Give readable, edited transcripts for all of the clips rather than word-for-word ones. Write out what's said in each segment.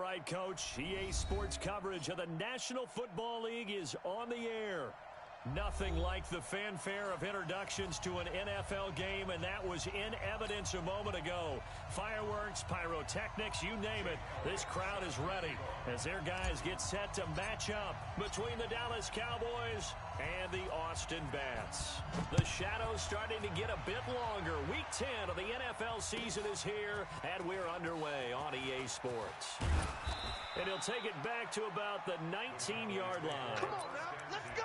right, Coach. EA Sports coverage of the National Football League is on the air. Nothing like the fanfare of introductions to an NFL game, and that was in evidence a moment ago. Fireworks, pyrotechnics, you name it. This crowd is ready as their guys get set to match up between the Dallas Cowboys and the Austin Bats. The shadows starting to get a bit longer. Week 10 of the NFL season is here, and we're underway on EA Sports. And he'll take it back to about the 19-yard line. Come on now, let's go!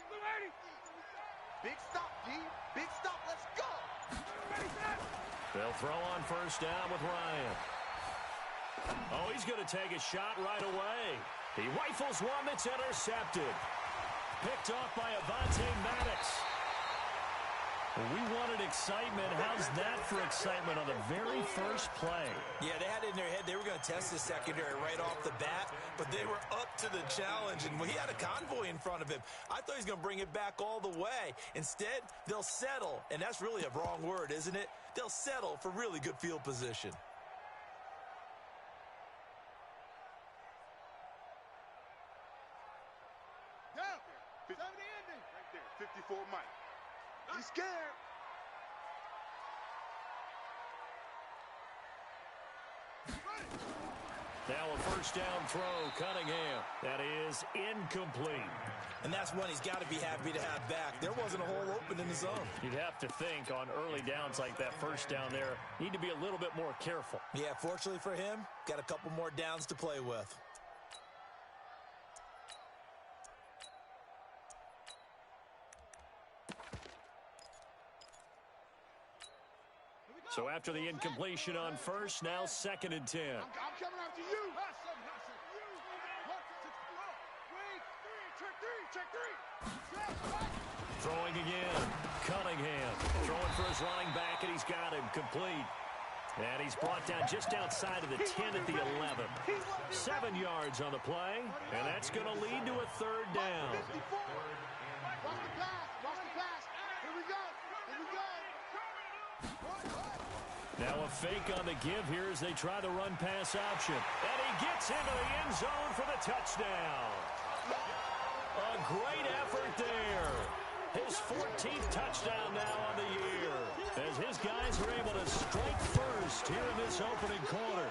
Blue 80! Big stop, D. Big stop. Let's go! They'll throw on first down with Ryan. Oh, he's going to take a shot right away. He rifles one that's intercepted. Picked off by ob1ka. We wanted excitement. How's that for excitement on the very first play? Yeah, they had it in their head they were going to test the secondary right off the bat, but they were up to the challenge, and he had a convoy in front of him. I thought he was going to bring it back all the way. Instead, they'll settle, and that's really a wrong word, isn't it? They'll settle for really good field position. Go! 70 ending. Right there, 54 Mike. He's scared. Now a first down throw, Cunningham. That is incomplete. And that's one he's got to be happy to have back. There wasn't a hole open in the zone. You'd have to think on early downs like that first down there, need to be a little bit more careful. Yeah, fortunately for him, got a couple more downs to play with. So after the incompletion on first, now 2nd and 10. I'm coming after you. Check three. Throwing again. Cunningham throwing for his running back, and he's got him complete. And he's brought down just outside of the 10 at the 11. 7 yards on the play, and that's going to lead to a third down. Watch the pass. Here we go. Now a fake on the give here as they try the run-pass option. And he gets into the end zone for the touchdown. A great effort there. His 14th touchdown now on the year, as his guys are able to strike first here in this opening quarter.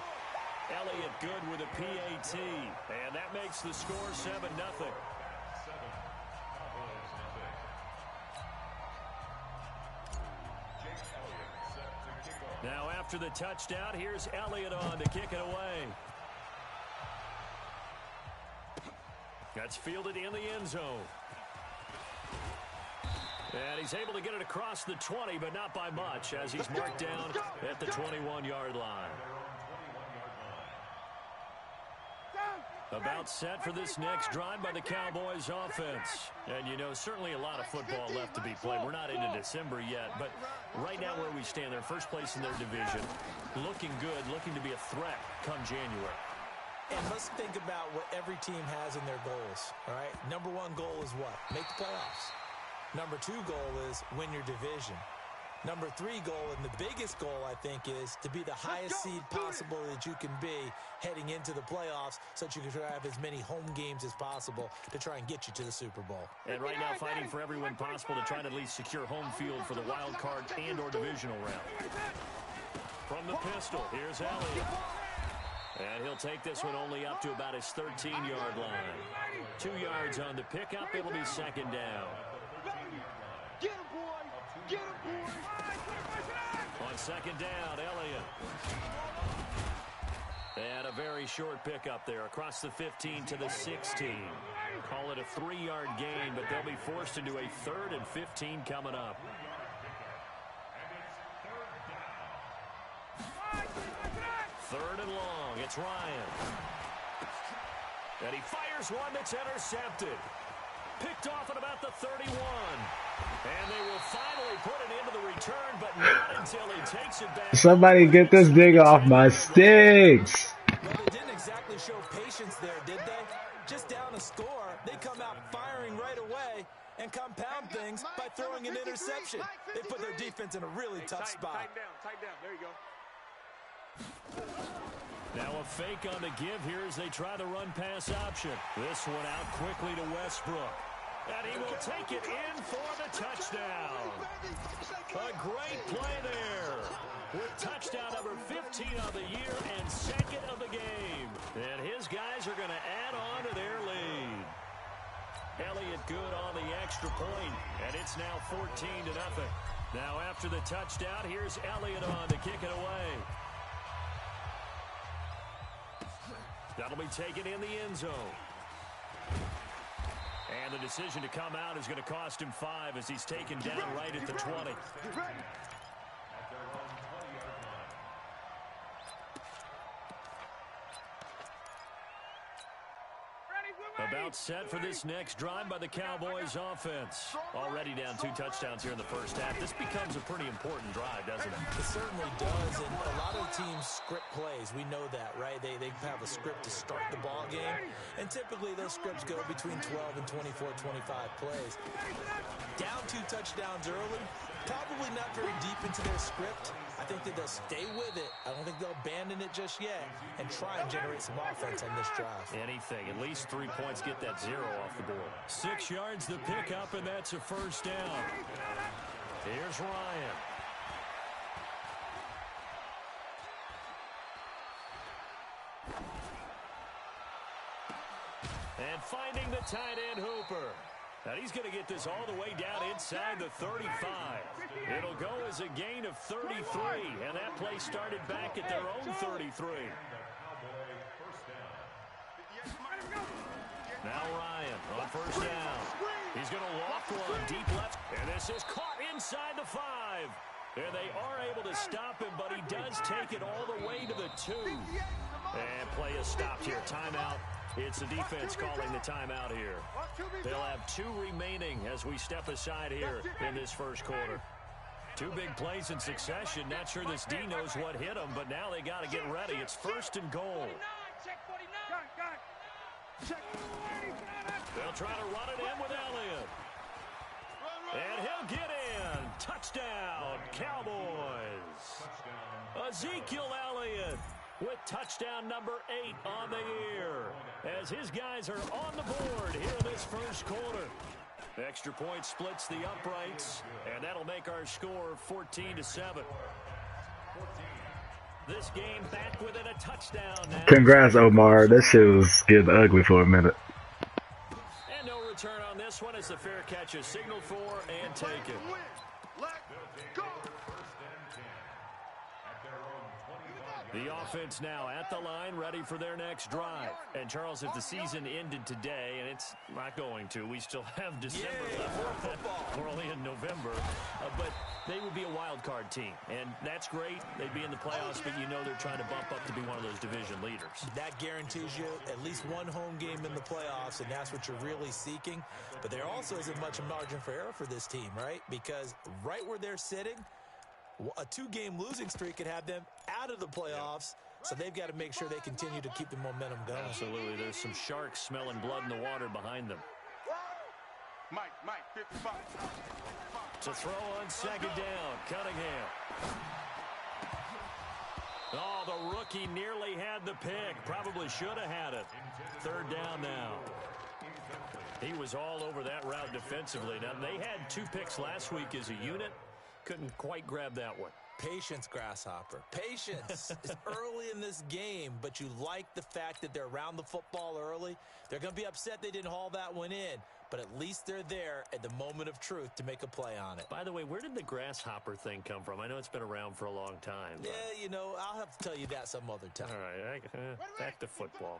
Elliott good with a PAT, and that makes the score 7-0. Now after the touchdown, here's Elliott on to kick it away. That's fielded in the end zone. And he's able to get it across the 20, but not by much, as he's marked down at the 21-yard line. About set for this next drive by the Cowboys offense. And, you know, certainly a lot of football left to be played. We're not into December yet, but right now where we stand, they're first place in their division. Looking good, looking to be a threat come January. And let's think about what every team has in their goals, all right? Number one goal is what? Make the playoffs. Number two goal is win your division. Number three goal, and the biggest goal, I think, is to be the highest seed possible that you can be heading into the playoffs so that you can have as many home games as possible to try and get you to the Super Bowl. And right now fighting for every win possible to try to at least secure home field for the wild card and or divisional round. From the pistol, here's Elliott. And he'll take this one only up to about his 13-yard line. 2 yards on the pickup. It'll be second down. Get him, boy. Get him, boy. On second down, Elliott. And a very short pickup there across the 15 to the 16. Call it a 3-yard gain, but they'll be forced into a 3rd and 15 coming up. Third and long. It's Ryan. And he fires one that's intercepted. Picked off at about the 31. And they will finally put it into the return, but not until he takes it back. Somebody get this nigga off my sticks. Well, they didn't exactly show patience there, did they? Just down a score, they come out firing right away and compound things by throwing an interception. They put their defense in a really tough spot. Tight down. There you go. Now a fake on the give here as they try the run-pass option. This one out quickly to Westbrook. And he will take it in for the touchdown. A great play there. With touchdown number 15 of the year and second of the game. And his guys are going to add on to their lead. Elliott good on the extra point, and it's now 14-0. Now after the touchdown, here's Elliott on to kick it away. That'll be taken in the end zone. And the decision to come out is going to cost him 5 as he's taken down right at the 20. About set for this next drive by the Cowboys offense. Already down 2 touchdowns here in the first half. This becomes a pretty important drive, doesn't it? It certainly does, and a lot of teams script plays. We know that, right? They have a script to start the ball game, and typically those scripts go between 12 and 24, 25 plays. Down 2 touchdowns early, probably not very deep into their script. I think that they'll stay with it. I don't think they'll abandon it just yet and try and generate some offense on this drive. Anything. At least 3 points, get that 0 off the board. 6 yards the pickup, and that's a first down. Here's Ryan. And finding the tight end Hooper. And he's going to get this all the way down inside the 35. It'll go as a gain of 33, and that play started back at their own 33. Now Ryan on first down. He's going to loft one deep left, and this is caught inside the 5. And they are able to stop him, but he does take it all the way to the 2. And play is stopped here. Timeout. It's the defense calling the timeout here. They'll have 2 remaining as we step aside here in this first quarter. 2 big plays in succession. Not sure this D knows what hit them, but now they got to get ready. It's first and goal. They'll try to run it in with Elliott. And he'll get in. Touchdown, Cowboys. Ezekiel Elliott with touchdown number 8 on the year, as his guys are on the board here in this first quarter. Extra point splits the uprights, and that'll make our score 14-7. This game back within a touchdown now. Congrats, Omar. That shit was getting ugly for a minute. And no return on this one as the fair catch is signaled for and taken. The offense now at the line, ready for their next drive. And, Charles, if the season ended today, and it's not going to, we still have December left. We're only in November. But they would be a wild card team. And that's great. They'd be in the playoffs, but you know they're trying to bump up to be one of those division leaders. That guarantees you at least one home game in the playoffs, and that's what you're really seeking. But there also isn't much of margin for error for this team, right? Because right where they're sitting, a 2-game losing streak could have them out of the playoffs, so they've got to make sure they continue to keep the momentum going. Absolutely. There's some sharks smelling blood in the water behind them. Mike, 55. To throw on second down, Cunningham. Oh, the rookie nearly had the pick. Probably should have had it. Third down now. He was all over that route defensively. Now, they had 2 picks last week as a unit. Couldn't quite grab that one. Patience, Grasshopper. Patience. It's early in this game, but you like the fact that they're around the football early. They're going to be upset they didn't haul that one in, but at least they're there at the moment of truth to make a play on it. By the way, where did the Grasshopper thing come from? I know it's been around for a long time. Yeah, you know, I'll have to tell you that some other time. All right, back to football.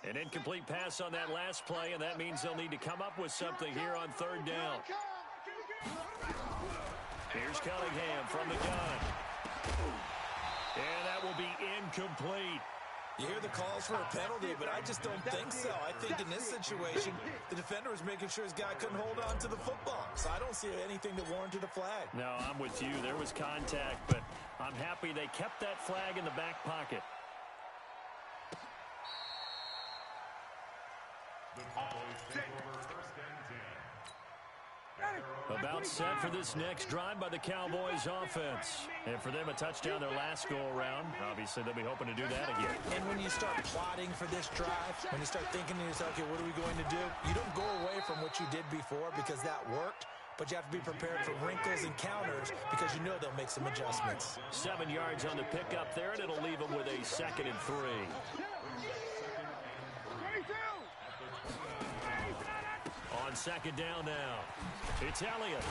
An incomplete pass on that last play, and that means they'll need to come up with something here on third down. Here's Cunningham from the gun. And that will be incomplete. You hear the calls for a penalty, but I just don't think so. I think in this situation, the defender was making sure his guy couldn't hold on to the football. So I don't see anything that warranted a flag. No, I'm with you. There was contact, but I'm happy they kept that flag in the back pocket. About set for this next drive by the Cowboys offense. And for them, a touchdown their last go-around. Obviously, they'll be hoping to do that again. And when you start plotting for this drive, when you start thinking to yourself, okay, what are we going to do? You don't go away from what you did before because that worked, but you have to be prepared for wrinkles and counters because you know they'll make some adjustments. 7 yards on the pickup there, and it'll leave them with a 2nd and 3. On 2nd down now, it's Elliott.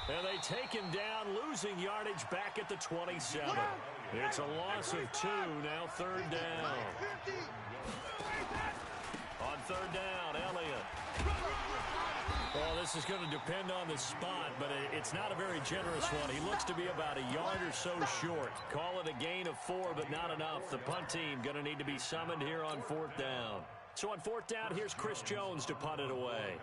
And they take him down, losing yardage back at the 27. It's a loss of 2, now 3rd down. On 3rd down, Elliott. Well, this is going to depend on the spot, but it's not a very generous one. He looks to be about a yard or so short. Call it a gain of 4, but not enough. The punt team going to need to be summoned here on 4th down. So on 4th down, here's Chris Jones to punt it away.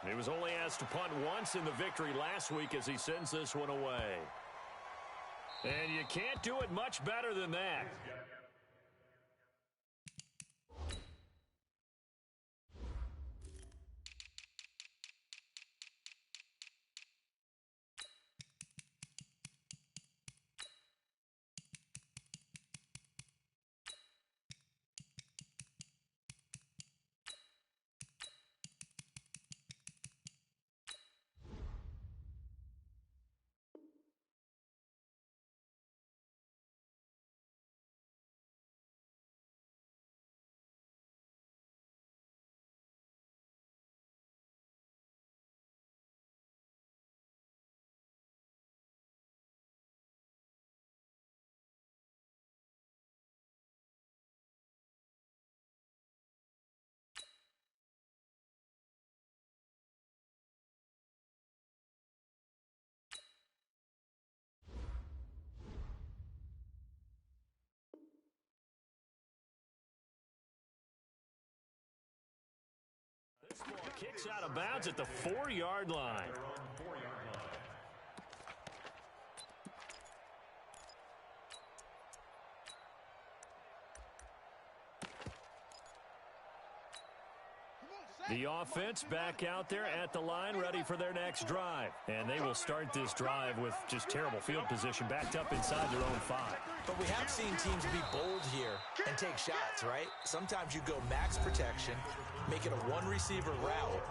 He was only asked to punt once in the victory last week as he sends this one away. And you can't do it much better than that. This ball kicks out of bounds at the 4-yard line. The offense back out there at the line, ready for their next drive. And they will start this drive with just terrible field position, backed up inside their own 5. But we have seen teams be bold here and take shots, right? Sometimes you go max protection, make it a one-receiver route,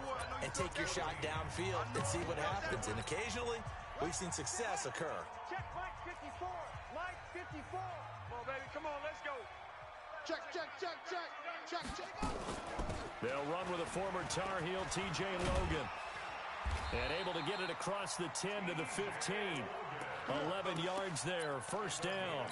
and take your shot downfield and see what happens. And occasionally, we've seen success occur. Check, Mike 54. Mike 54. Come on, baby. Come on, let's go. Check, check, check, check. Check, check. They'll run with a former Tar Heel, T.J. Logan. And able to get it across the 10 to the 15. 11 yards there, 1st down.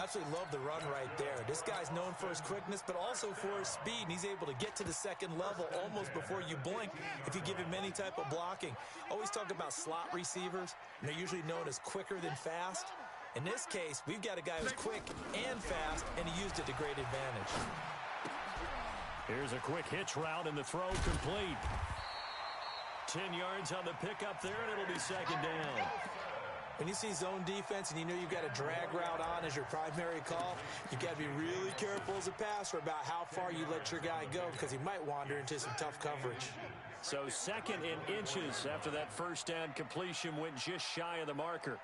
Absolutely love the run right there. This guy's known for his quickness, but also for his speed. And he's able to get to the 2nd level almost before you blink if you give him any type of blocking. Always talk about slot receivers, and they're usually known as quicker than fast. In this case, we've got a guy who's quick and fast, and he used it to great advantage. Here's a quick hitch route, and the throw complete. 10 yards on the pickup there, and it'll be 2nd down. When you see zone defense and you know you've got a drag route on as your primary call, you've got to be really careful as a passer about how far you let your guy go because he might wander into some tough coverage. So 2nd in inches after that 1st down completion went just shy of the marker.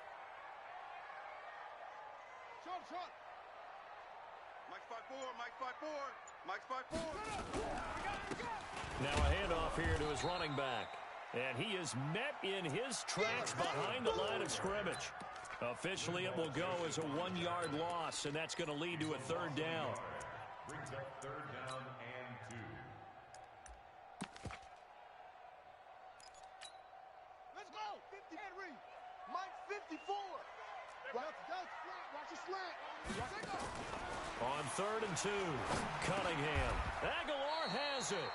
Now a handoff here to his running back. And he is met in his tracks behind the line of scrimmage. Officially, it will go as a 1-yard loss, and that's going to lead to a 3rd down. Brings up 3rd down and 2. Let's go. 50 Henry. Mike 54. Watch the slant. On 3rd and 2, Cunningham. Aguilar has it.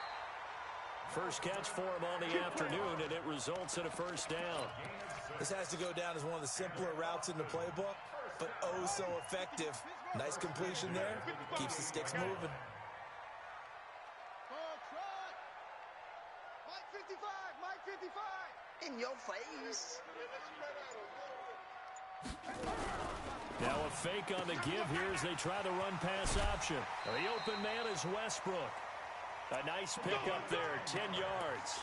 First catch for him on the afternoon, and it results in a first down. This has to go down as one of the simpler routes in the playbook, but oh so effective. Nice completion there. Keeps the sticks moving. Mike 55, Mike 55. In your face. Now a fake on the give here as they try the run-pass option. The open man is Westbrook. A nice pickup there, 10 yards.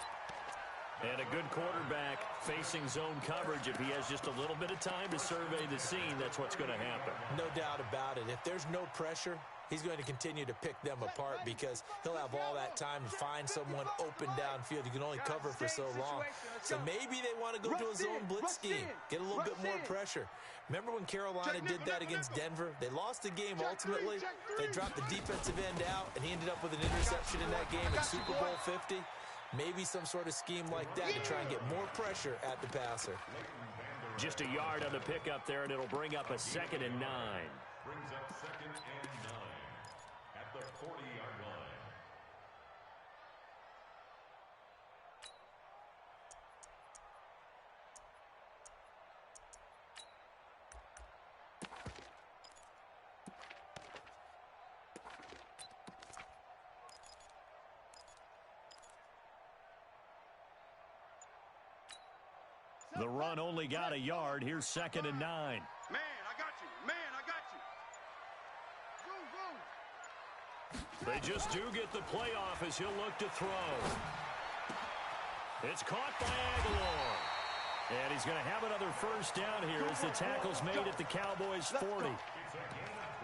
And a good quarterback facing zone coverage. If he has just a little bit of time to survey the scene, that's what's going to happen. No doubt about it. If there's no pressure, he's going to continue to pick them apart because he'll have all that time to find someone open downfield. You can only cover for so long. So maybe they want to go to a zone blitz scheme, get a little bit more pressure. Remember when Carolina did that against Denver? They lost the game ultimately. They dropped the defensive end out, and he ended up with an interception in that game in Super Bowl 50. Maybe some sort of scheme like that to try and get more pressure at the passer. Just a yard on the pickup there, and it'll bring up a 2nd and 9. Brings up 2nd and 9 at the 40-yard line. The run only got a yard. Here's 2nd and 9. Man, I got you. Man, I got you. Boom, boom. They just do get the playoff as he'll look to throw. It's caught by Aguilar. And he's going to have another first down here as the tackle's made at the Cowboys' 40.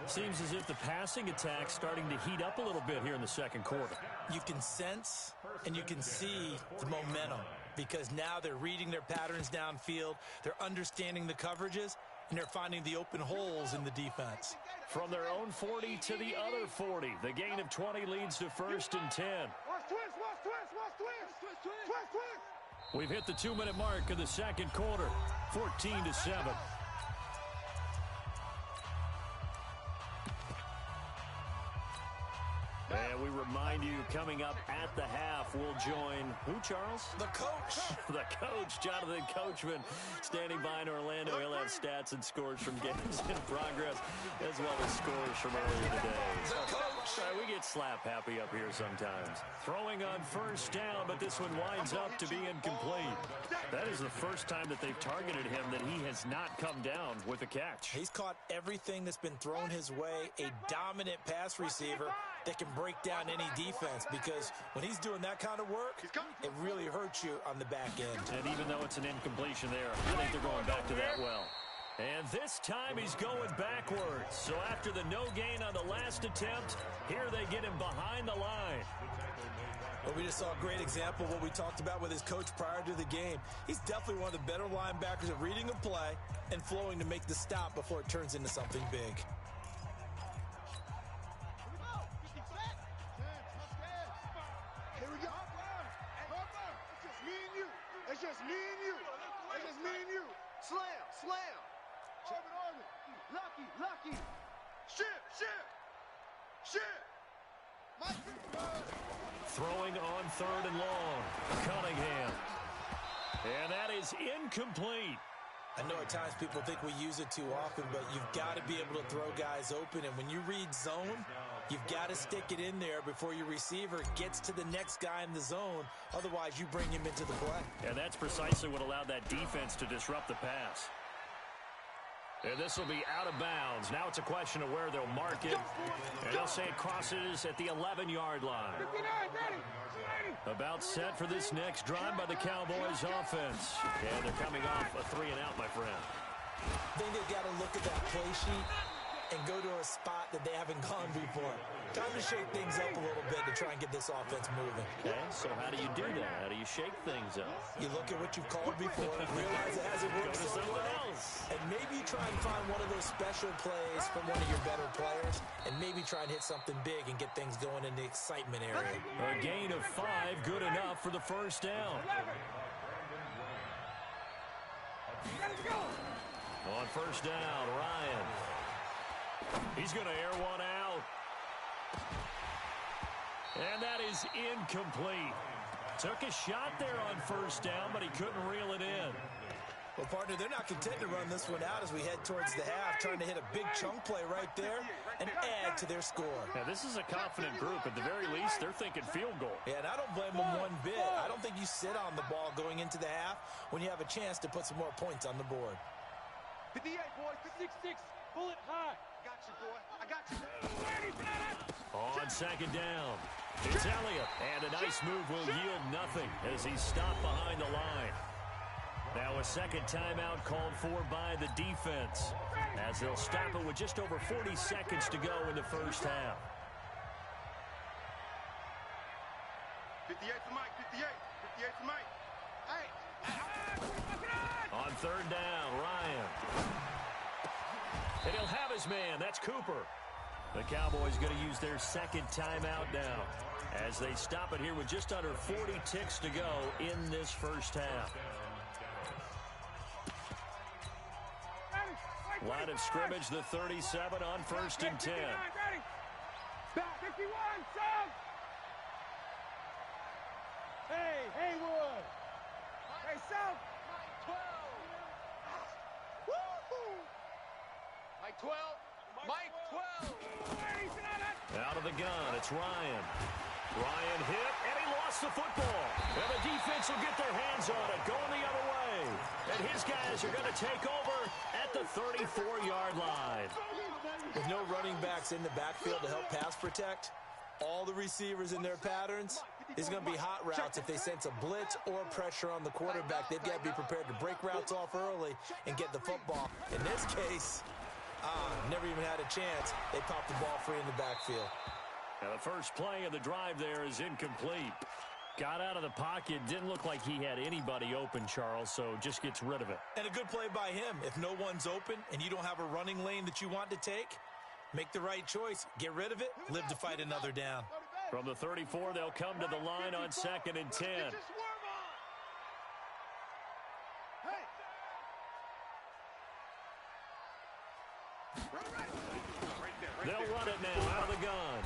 Seems as if the passing attack's starting to heat up a little bit here in the second quarter. You can sense and you can see the momentum because now they're reading their patterns downfield, they're understanding the coverages, and they're finding the open holes in the defense. From their own 40 to the other 40, the gain of 20 leads to 1st and 10. Watch twist, watch twist, watch twist. Twist, twist. Twist, twist. We've hit the 2-minute mark of the second quarter, 14-7. And we remind you, coming up at the half, we'll join who, Charles? The coach. The coach, Jonathan Coachman, standing by in Orlando. He'll have stats and scores from games in progress, as well as scores from earlier today. The coach. We get slap happy up here sometimes. Throwing on first down, but this one winds up to be incomplete. That is the first time that they've targeted him that he has not come down with a catch. He's caught everything that's been thrown his way, a dominant pass receiver that can break down any defense because when he's doing that kind of work, it really hurts you on the back end. And even though it's an incompletion there, I think they're going back to that well. And this time he's going backwards. So after the no gain on the last attempt, here they get him behind the line. Well, we just saw a great example of what we talked about with his coach prior to the game. He's definitely one of the better linebackers at reading a play and flowing to make the stop before it turns into something big. Here we go. It's just me and you. It's just me and you. Slam, slam. Orbit. Lucky. Shit. Throwing on 3rd and long. Cunningham. And that is incomplete. I know at times people think we use it too often, but you've got to be able to throw guys open. And when you read zone, you've got to stick it in there before your receiver gets to the next guy in the zone. Otherwise, you bring him into the play. And that's precisely what allowed that defense to disrupt the pass. And this will be out of bounds. Now it's a question of where they'll mark it. And they'll say it crosses at the 11-yard line. About set for this next drive by the Cowboys offense. And they're coming off a 3-and-out, my friend. I think they've got to look at that play sheet and go to a spot that they haven't gone before. Time to shake things up a little bit to try and get this offense moving. Okay, so how do you do that? How do you shake things up? You look at what you've called before, realize it hasn't worked Go to so something well, else. and maybe try and find one of those special plays from one of your better players, and maybe try and hit something big and get things going in the excitement area. A gain of 5, good enough for the first down. On first down, Ryan. He's going to air one out. And that is incomplete. Took a shot there on first down, but he couldn't reel it in. Well, partner, they're not content to run this one out as we head towards the half, trying to hit a big chunk play right there and add to their score. Now, this is a confident group. At the very least, they're thinking field goal. Yeah, and I don't blame them one bit. I don't think you sit on the ball going into the half when you have a chance to put some more points on the board. 58, boy. 6-6. Bullet high. Got you, boy. I got you. On second down, it's Elliott. And a nice move will yield nothing as he's stopped behind the line. Now a second timeout called for by the defense as they'll stop it with just over 40 seconds to go in the first half. 58 for Mike. 58. 58 for Mike. Hey. On third down, Ryan. And he'll have his man. That's Cooper. The Cowboys going to use their second timeout now as they stop it here with just under 40 ticks to go in this first half. Line of scrimmage, the 37 on 1st and 10. Back 51, Sam. Hey, Haywood. Hey, Sam. Mike 12. Woo-hoo. Mike 12. Mike 12. Out of the gun, it's Ryan. Ryan hit, and he lost the football. And the defense will get their hands on it, going the other way. And his guys are going to take over at the 34-yard line. With no running backs in the backfield to help pass protect, all the receivers in their patterns is going to be hot routes if they sense a blitz or pressure on the quarterback. They've got to be prepared to break routes off early and get the football. In this case, never even had a chance. They popped the ball free in the backfield. Now the first play of the drive there is incomplete. Got out of the pocket. Didn't look like he had anybody open, Charles, so just gets rid of it. And a good play by him. If no one's open and you don't have a running lane that you want to take, make the right choice. Get rid of it. Live to fight another down. From the 34, they'll come to the line on 2nd and 10. They'll run it now out of the gun.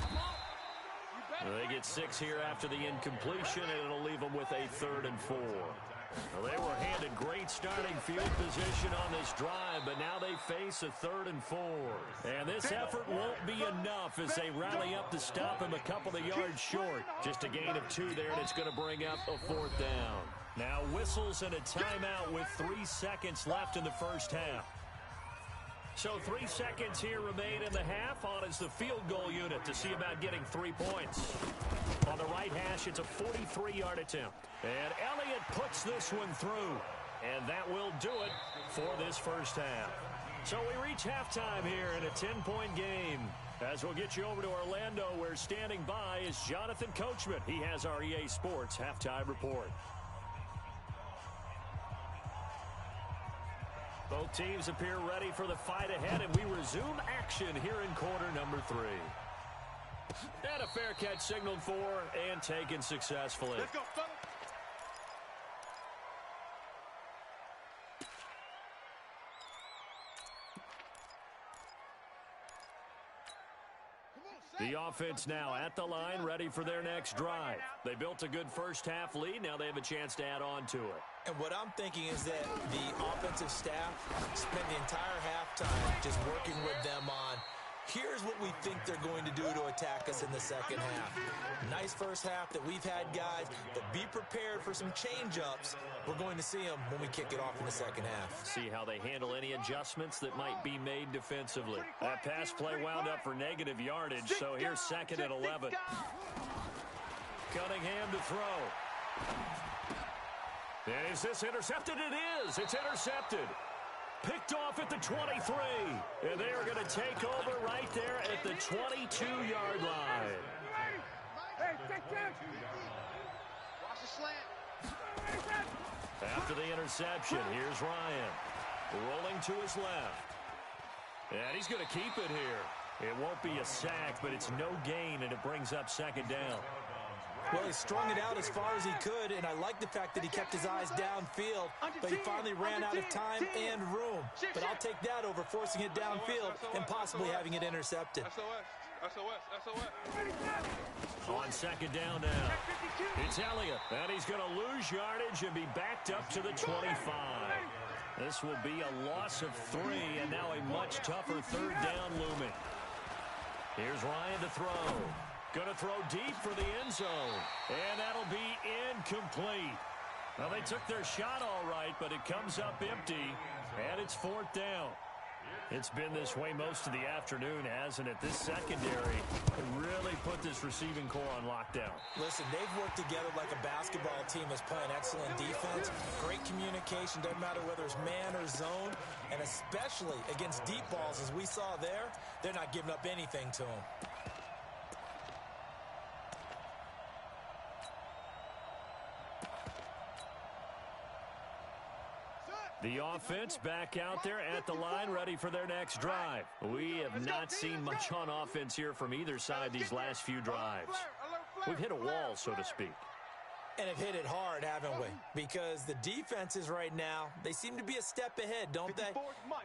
They get 6 here after the incompletion, and it'll leave them with a 3rd and 4. Well, they were handed great starting field position on this drive, but now they face a 3rd and 4. And this effort won't be enough as they rally up to stop him a couple of yards short. Just a gain of 2 there, and it's going to bring up a 4th down. Now whistles and a timeout with 3 seconds left in the first half. So 3 seconds here remain in the half. On is the field goal unit to see about getting 3 points. On the right hash, it's a 43-yard attempt. And Elliott puts this one through. And that will do it for this first half. So we reach halftime here in a 10-point game. As we'll get you over to Orlando, where standing by is Jonathan Coachman. He has our EA Sports halftime report. Both teams appear ready for the fight ahead, and we resume action here in quarter number 3. And a fair catch signaled for and taken successfully. Let's go, fellas. The offense now at the line, ready for their next drive. They built a good first half lead. Now they have a chance to add on to it. And what I'm thinking is that the offensive staff spent the entire halftime just working with them on, here's what we think they're going to do to attack us in the second half. Nice first half that we've had, guys, but be prepared for some change-ups. We're going to see them when we kick it off in the second half. See how they handle any adjustments that might be made defensively. That pass play wound up for negative yardage, so here's 2nd and 11. Cunningham to throw. And is this intercepted? It is. It's intercepted. Picked off at the 23. And they are going to take over right there at the 22-yard line. Hey, take care. Watch the slant. After the interception, here's Ryan. Rolling to his left. And he's going to keep it here. It won't be a sack, but it's no gain, and it brings up 2nd down. Well, he strung it out as far as he could, and I like the fact that he kept his eyes downfield, but he finally ran out of time and room. But I'll take that over forcing it downfield and possibly having it intercepted. On second down now. It's Elliott, and he's going to lose yardage and be backed up to the 25. This will be a loss of 3, and now a much tougher third down looming. Here's Ryan to throw. Going to throw deep for the end zone, and that'll be incomplete. Well, they took their shot all right, but it comes up empty, and it's 4th down. It's been this way most of the afternoon, hasn't it? This secondary really put this receiving core on lockdown. Listen, they've worked together like a basketball team that's playing excellent defense. Great communication, doesn't matter whether it's man or zone. And especially against deep balls, as we saw there, they're not giving up anything to them. The offense back out there at the line, ready for their next drive. We have not seen much on offense here from either side these last few drives. We've hit a wall, so to speak. And have hit it hard, haven't we? Because the defenses right now, they seem to be a step ahead, don't they?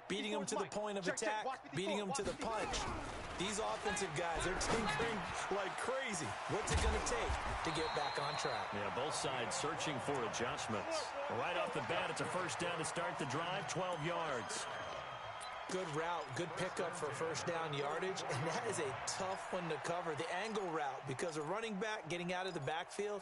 Beating them to the point of attack, beating them to the punch. These offensive guys, they're tinkering like crazy. What's it going to take to get back on track? Yeah, both sides searching for adjustments. Right off the bat, it's a first down to start the drive, 12 yards. Good route, good pickup for first down yardage, and that is a tough one to cover. The angle route, because a running back getting out of the backfield,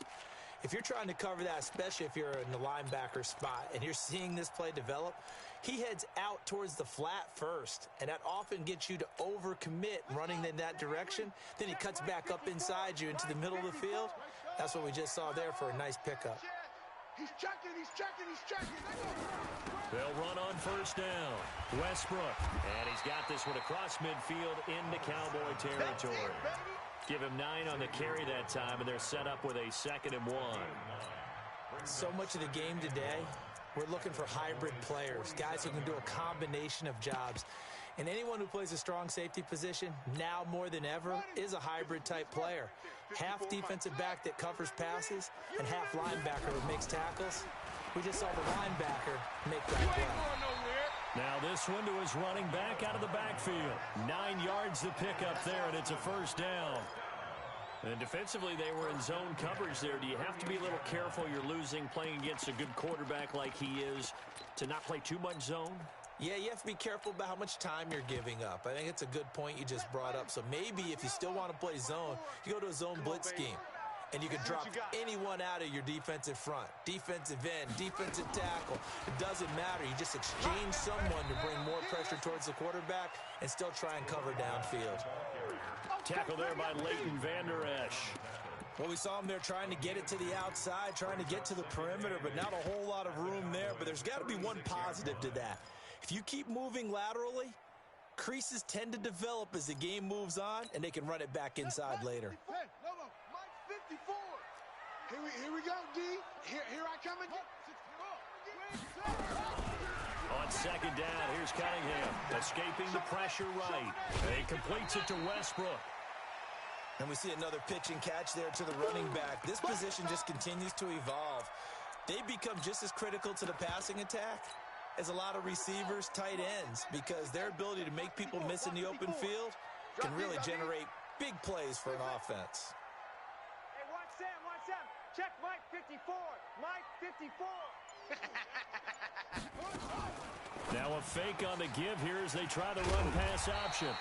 if you're trying to cover that, especially if you're in the linebacker spot and you're seeing this play develop, he heads out towards the flat first, and that often gets you to overcommit running in that direction. Then he cuts back up inside you into the middle of the field. That's what we just saw there for a nice pickup. He's checking. They'll run on first down. Westbrook, and he's got this one across midfield into Cowboy territory. Give him 9 on the carry that time, and they're set up with a 2nd and 1. So much of the game today, we're looking for hybrid players, guys who can do a combination of jobs. And anyone who plays a strong safety position, now more than ever, is a hybrid-type player. Half defensive back that covers passes, and half linebacker who makes tackles. We just saw the linebacker make that play. Now this one to his running back out of the backfield. 9 yards to pick up there, and it's a first down. And defensively, they were in zone coverage there. Do you have to be a little careful you're losing playing against a good quarterback like he is to not play too much zone? Yeah, you have to be careful about how much time you're giving up. I think it's a good point you just brought up. So maybe if you still want to play zone, you go to a zone blitz scheme. And you can drop anyone out of your defensive front. Defensive end, defensive tackle. It doesn't matter. You just exchange someone to bring more pressure towards the quarterback and still try and cover downfield. Tackle there by Leighton Vander Esch. Well, we saw him there trying to get it to the outside, trying to get to the perimeter, but not a whole lot of room there. But there's got to be one positive to that. If you keep moving laterally, creases tend to develop as the game moves on, and they can run it back inside later. Hey, no, Mike 54. Here we go, D. Here I come again. On second down, here's Cunningham, escaping the pressure right. He completes it to Westbrook. And we see another pitch and catch there to the running back. This position just continues to evolve. They become just as critical to the passing attack as a lot of receivers, tight ends, because their ability to make people miss in the open field can really generate big plays for an offense. Hey, watch Sam. Check Mike 54. Mike 54. Now a fake on the give here as they try the run pass option.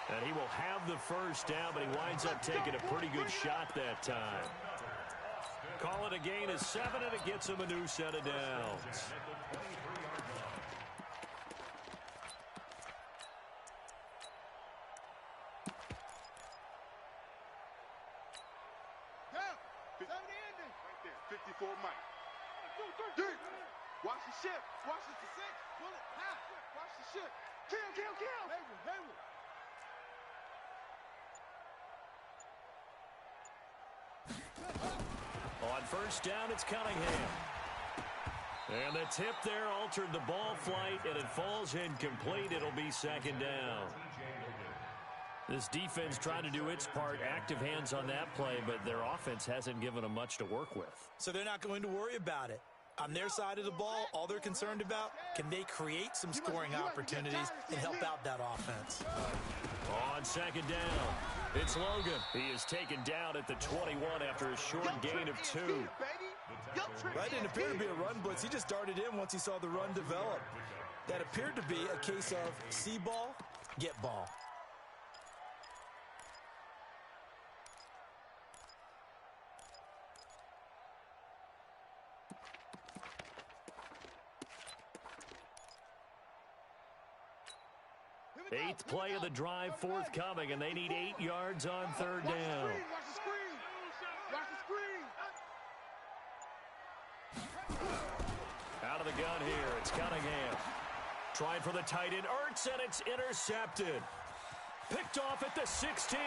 And he will have the first down, but he winds up taking a pretty good shot that time. Call it a gain of 7, and it gets him a new set of downs. Right there, 54 Mike. D. Watch the ship. Watch the 6. Pull it. High. Watch the ship. Kill. Hayward. On first down, it's Cunningham. And the tip there altered the ball flight, and it falls incomplete. It'll be second down. This defense trying to do its part, active hands on that play, but their offense hasn't given them much to work with. So they're not going to worry about it. On their side of the ball, all they're concerned about, can they create some scoring opportunities and help out that offense? On second down, it's Logan. He is taken down at the 21 after a short gain of 2. That didn't appear to be a run blitz. He just darted in once he saw the run develop. That appeared to be a case of see ball, get ball. Eighth play of the drive forthcoming, and they need 8 yards on third down. Watch the screen. Watch the screen. Out of the gun here, it's Cunningham. Trying for the tight end, Ertz, and it's intercepted. Picked off at the 16.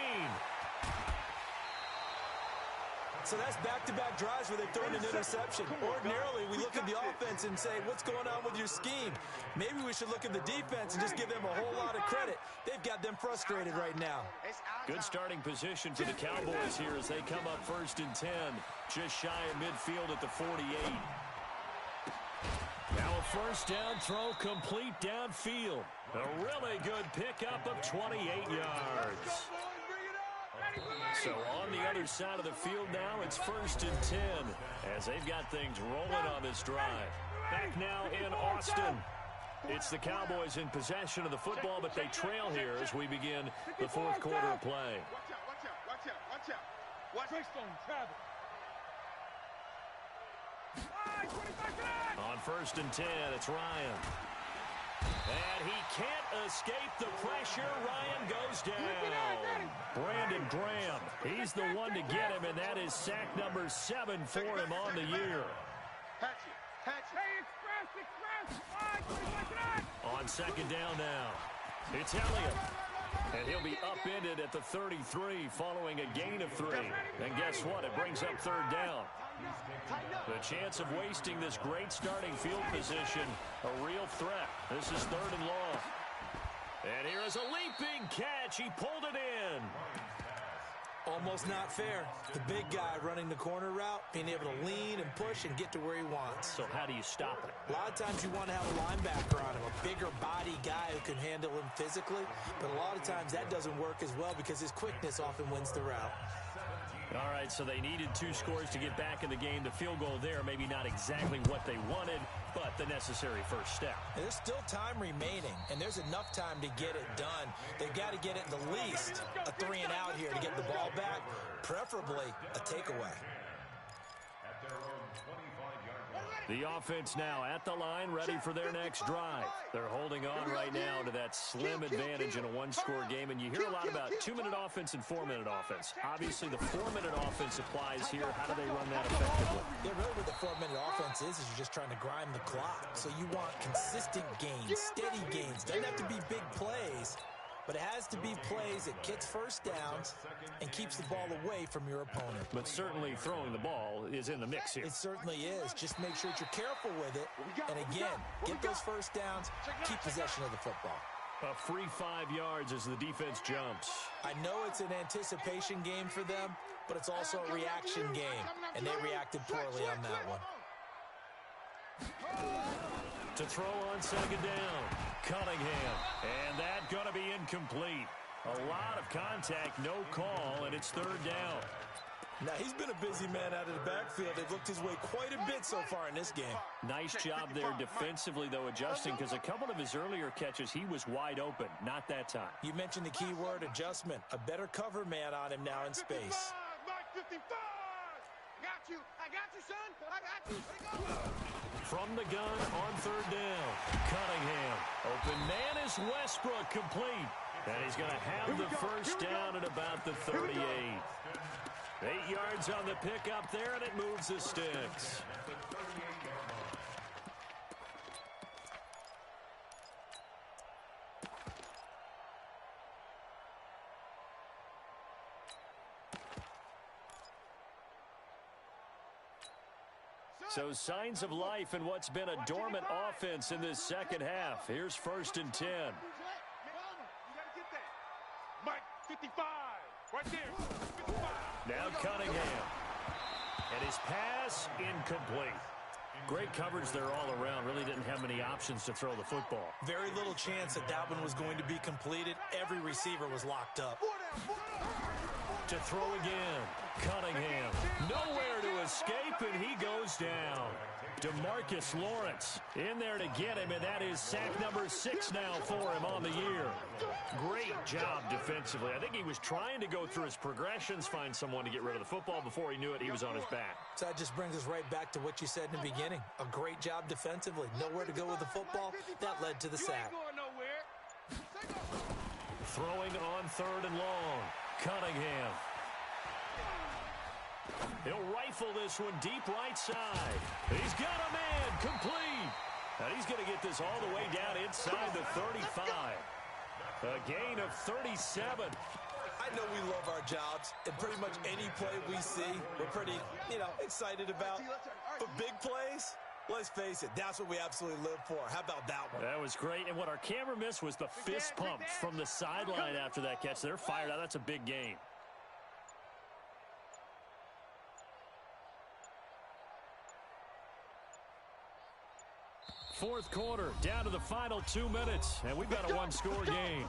So that's back-to-back drives where they've thrown an interception. Ordinarily, we look at the offense and say, what's going on with your scheme? Maybe we should look at the defense and just give them a whole lot of credit. They've got them frustrated right now. Good starting position for the Cowboys here as they come up 1st and 10, just shy of midfield at the 48. Now a first down throw complete downfield. A really good pickup of 28 yards. So on the other side of the field now, it's 1st and 10 as they've got things rolling on this drive. Back now in Austin. It's the Cowboys in possession of the football, but they trail here as we begin the 4th quarter of play. Watch out. On 1st and 10, it's Ryan. And he can't escape the pressure. Ryan goes down. Brandon Graham, he's the one to get him, and that is sack number 7 for him on the year. On second down now, it's Elliott. And he'll be upended at the 33 following a gain of 3. And guess what? It brings up third down. The chance of wasting this great starting field position, a real threat. This is 3rd and long. And here is a leaping catch. He pulled it in. Almost not fair. The big guy running the corner route, being able to lean and push and get to where he wants. So how do you stop it? A lot of times you want to have a linebacker on him, a bigger body guy who can handle him physically. But a lot of times that doesn't work as well because his quickness often wins the route. All right, so they needed 2 scores to get back in the game. The field goal there, maybe not exactly what they wanted, but the necessary first step. And there's still time remaining, and there's enough time to get it done. They've got to get it the least a 3 and out here to get the ball back, preferably a takeaway. The offense now at the line, ready for their next drive. They're holding on right now to that slim advantage in a 1-score game, and you hear a lot about 2-minute offense and 4-minute offense. Obviously, the 4-minute offense applies here. How do they run that effectively? Yeah, really what the 4-minute offense is you're just trying to grind the clock. So you want consistent gains, steady gains. Doesn't have to be big plays, but it has to be plays that gets first downs and keeps the ball away from your opponent. But certainly throwing the ball is in the mix here. It certainly is. Just make sure that you're careful with it. And again, get those first downs, keep possession of the football. A free 5 yards as the defense jumps. I know it's an anticipation game for them, but it's also a reaction game, and they reacted poorly on that one. To throw on second down, Cunningham. And that going to be incomplete. A lot of contact, no call, and it's 3rd down. Now, he's been a busy man out of the backfield. They've looked his way quite a bit so far in this game. Nice job there defensively, though, adjusting, because a couple of his earlier catches, he was wide open. Not that time. You mentioned the key word, adjustment. A better cover man on him now in space. I got you, son. I got you. From the gun on 3rd down, Cunningham. Open man is Westbrook, complete. And he's going to have the first down at about the 38. 8 yards on the pickup there, and it moves the sticks. So signs of life in what's been a dormant offense in this second half. Here's 1st and 10. Mike, 55. Right there. 55. Now Cunningham. And his pass incomplete. Great coverage there all around. Really didn't have many options to throw the football. Very little chance that that one was going to be completed. Every receiver was locked up. To throw again. Cunningham. Nowhere to escape, and he goes down. DeMarcus Lawrence in there to get him, and that is sack number 6 now for him on the year. Great job defensively. I think he was trying to go through his progressions, find someone to get rid of the football. Before he knew it, he was on his back. So that just brings us right back to what you said in the beginning. A great job defensively. Nowhere to go with the football. That led to the sack. Throwing on 3rd and long. Cunningham. He'll rifle this one deep right side. He's got a man complete. And he's going to get this all the way down inside the 35. A gain of 37. I know we love our jobs, and pretty much any play we see, we're pretty, excited about. But big plays, let's face it, that's what we absolutely live for. How about that one? That was great. And what our camera missed was the fist pump from the sideline after that catch. They're fired out. That's a big gain. Fourth quarter, down to the final 2 minutes, and we've got a one-score game.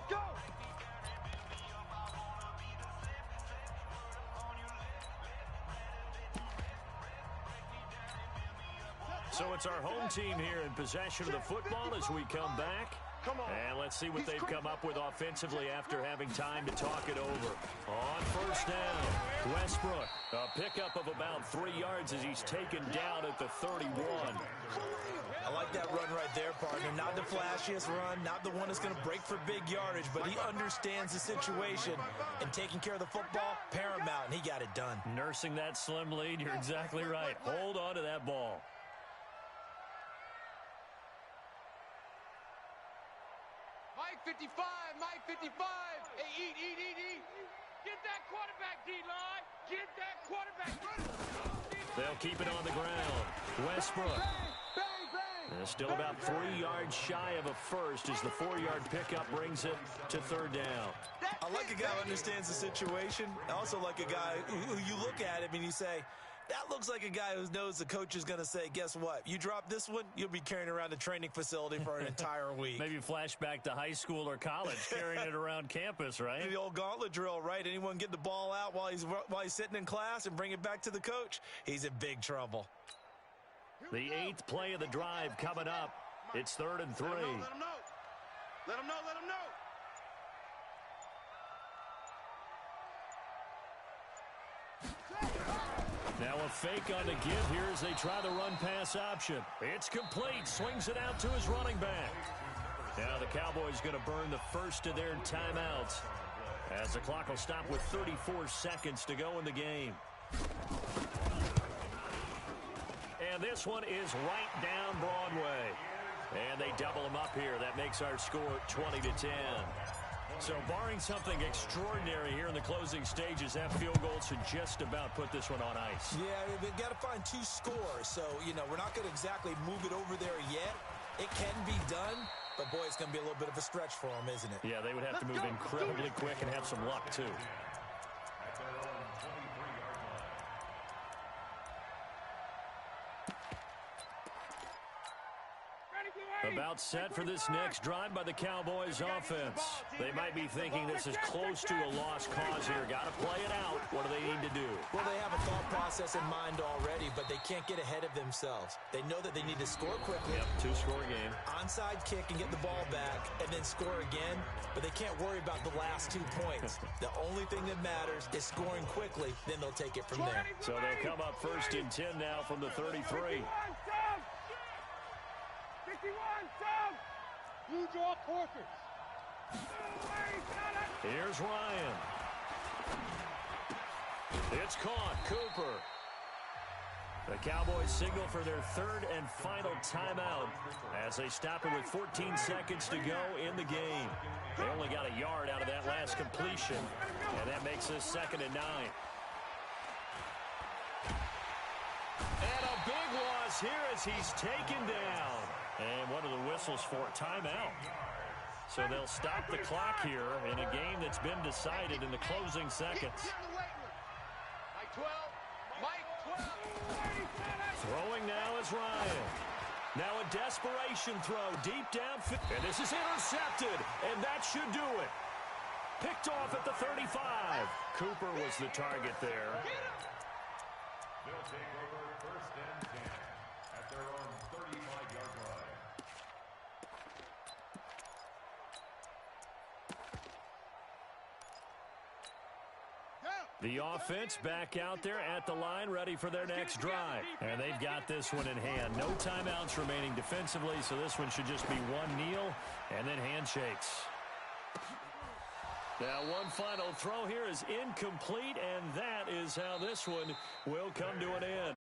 So it's our home team here in possession of the football as we come back. And let's see what they've come up with offensively after having time to talk it over. On first down, Westbrook, a pickup of about 3 yards as he's taken down at the 31. I like that run right there, partner. Not the flashiest run, not the one that's going to break for big yardage, but he understands the situation, and taking care of the football, paramount, and he got it done. Nursing that slim lead, you're exactly right. Hold on to that ball. Mike 55, Mike 55. Hey, eat. Get that quarterback, D-line. Get that quarterback. They'll keep it on the ground. Westbrook. Still about 3 yards shy of a first as the 4-yard pickup brings it to 3rd down. I like a guy who understands the situation. I also like a guy who you look at him and you say, that looks like a guy who knows the coach is going to say, guess what? You drop this one, you'll be carrying around the training facility for an entire week. Maybe flashback to high school or college, carrying it around campus, right? The old gauntlet drill, right? Anyone get the ball out while he's sitting in class and bring it back to the coach, he's in big trouble. The 8th play of the drive coming up. It's 3rd and 3. Let him know. Now a fake on the give here as they try the run-pass option. It's complete. Swings it out to his running back. Now the Cowboys going to burn the first of their timeouts as the clock will stop with 34 seconds to go in the game. And this one is right down Broadway. And they double them up here. That makes our score 20-10. So barring something extraordinary here in the closing stages, that field goal should just about put this one on ice. Yeah, they've got to find 2 scores. So, we're not going to exactly move it over there yet. It can be done, but, boy, it's going to be a little bit of a stretch for them, isn't it? Yeah, they would have to move incredibly quick and have some luck, too. About set for this next drive by the Cowboys offense. They might be thinking this is close to a lost cause here. Got to play it out. What do they need to do? Well, they have a thought process in mind already, but they can't get ahead of themselves. They know that they need to score quickly. Yep, 2-score game. Onside kick and get the ball back and then score again, but they can't worry about the last 2 points. The only thing that matters is scoring quickly, then they'll take it from there. So they'll come up 1st and 10 now from the 33. 51, Tom! Blue draw Corkers. Here's Ryan. It's caught. Cooper. The Cowboys signal for their 3rd and final timeout as they stop it with 14 seconds to go in the game. They only got a yard out of that last completion, and that makes this 2nd and 9. And a big loss here as he's taken down. And what are the whistles for? Timeout. So they'll stop the clock here in a game that's been decided in the closing seconds. Mike 12. Mike 12. Throwing now is Ryan. Now a desperation throw deep downfield. And this is intercepted, and that should do it. Picked off at the 35. Cooper was the target there. They'll take over 1st and 10 at their own 35-yard line. The offense back out there at the line, ready for their next drive. And they've got this one in hand. No timeouts remaining defensively, so this one should just be one kneel and then handshakes. Now, one final throw here is incomplete, and that is how this one will come to an end.